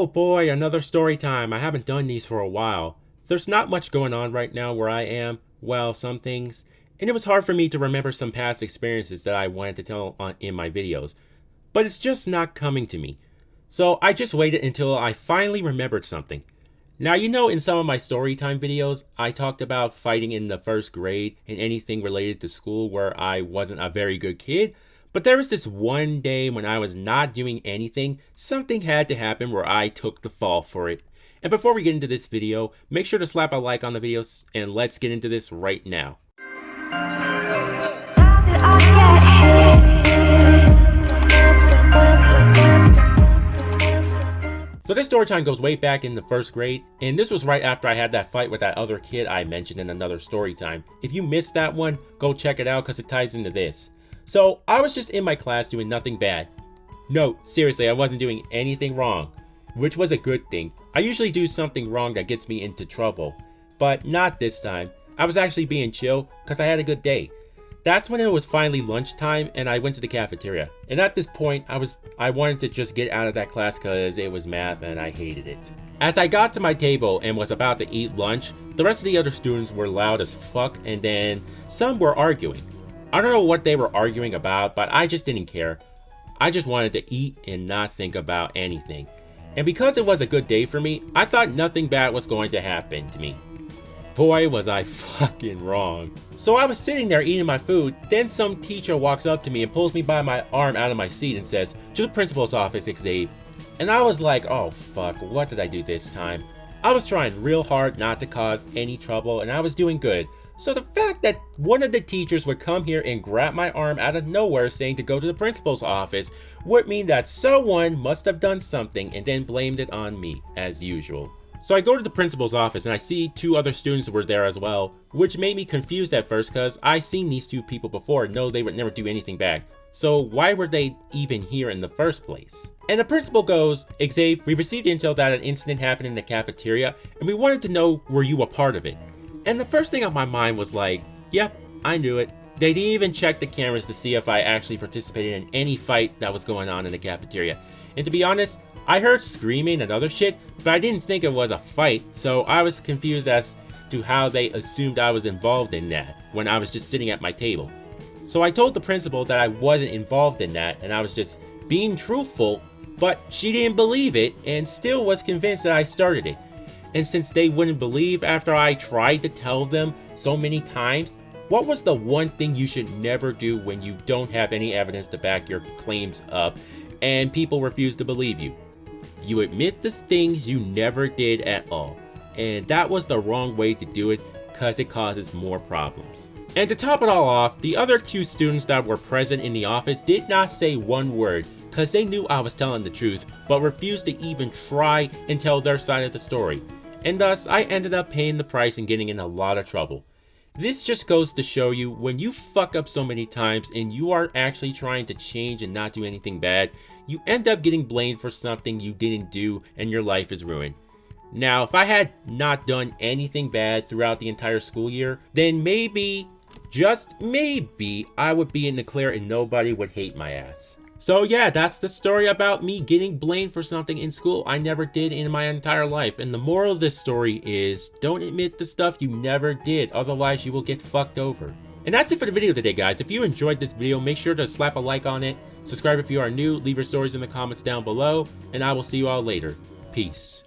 Oh boy, another story time. I haven't done these for a while. There's not much going on right now where I am. Well, some things. And it was hard for me to remember some past experiences that I wanted to tell in my videos. But it's just not coming to me. So I just waited until I finally remembered something. Now, you know, in some of my story time videos, I talked about fighting in the first grade and anything related to school where I wasn't a very good kid. But there was this one day when I was not doing anything, something had to happen where I took the fall for it. And before we get into this video, make sure to slap a like on the videos and let's get into this right now. So this story time goes way back in the first grade, and this was right after I had that fight with that other kid I mentioned in another story time. If you missed that one, go check it out because it ties into this. So I was just in my class doing nothing bad. No, seriously, I wasn't doing anything wrong, which was a good thing. I usually do something wrong that gets me into trouble, but not this time. I was actually being chill because I had a good day. That's when it was finally lunchtime and I went to the cafeteria. And at this point, I wanted to just get out of that class because it was math and I hated it. As I got to my table and was about to eat lunch, the rest of the other students were loud as fuck and then some were arguing. I don't know what they were arguing about, but I just didn't care. I just wanted to eat and not think about anything. And because it was a good day for me, I thought nothing bad was going to happen to me. Boy, was I fucking wrong. So I was sitting there eating my food, then some teacher walks up to me and pulls me by my arm out of my seat and says, "To the principal's office, Xav." And I was like, oh fuck, what did I do this time? I was trying real hard not to cause any trouble and I was doing good. So the fact that one of the teachers would come here and grab my arm out of nowhere saying to go to the principal's office would mean that someone must have done something and then blamed it on me, as usual. So I go to the principal's office and I see two other students were there as well, which made me confused at first because I seen these two people before and know they would never do anything bad. So why were they even here in the first place? And the principal goes, "Xav, we received intel that an incident happened in the cafeteria and we wanted to know, were you a part of it?" And the first thing on my mind was like, yep, I knew it. They didn't even check the cameras to see if I actually participated in any fight that was going on in the cafeteria. And to be honest, I heard screaming and other shit, but I didn't think it was a fight, so I was confused as to how they assumed I was involved in that when I was just sitting at my table. So I told the principal that I wasn't involved in that and I was just being truthful, but she didn't believe it and still was convinced that I started it. And since they wouldn't believe after I tried to tell them so many times, what was the one thing you should never do when you don't have any evidence to back your claims up and people refuse to believe you? You admit the things you never did at all. And that was the wrong way to do it because it causes more problems. And to top it all off, the other two students that were present in the office did not say one word because they knew I was telling the truth but refused to even try and tell their side of the story. And thus, I ended up paying the price and getting in a lot of trouble. This just goes to show you, when you fuck up so many times and you are actually trying to change and not do anything bad, you end up getting blamed for something you didn't do and your life is ruined. Now, if I had not done anything bad throughout the entire school year, then maybe, just maybe, I would be in the clear and nobody would hate my ass. So yeah, that's the story about me getting blamed for something in school I never did in my entire life. And the moral of this story is, don't admit the stuff you never did, otherwise you will get fucked over. And that's it for the video today, guys. If you enjoyed this video, make sure to slap a like on it, subscribe if you are new, leave your stories in the comments down below, and I will see you all later. Peace.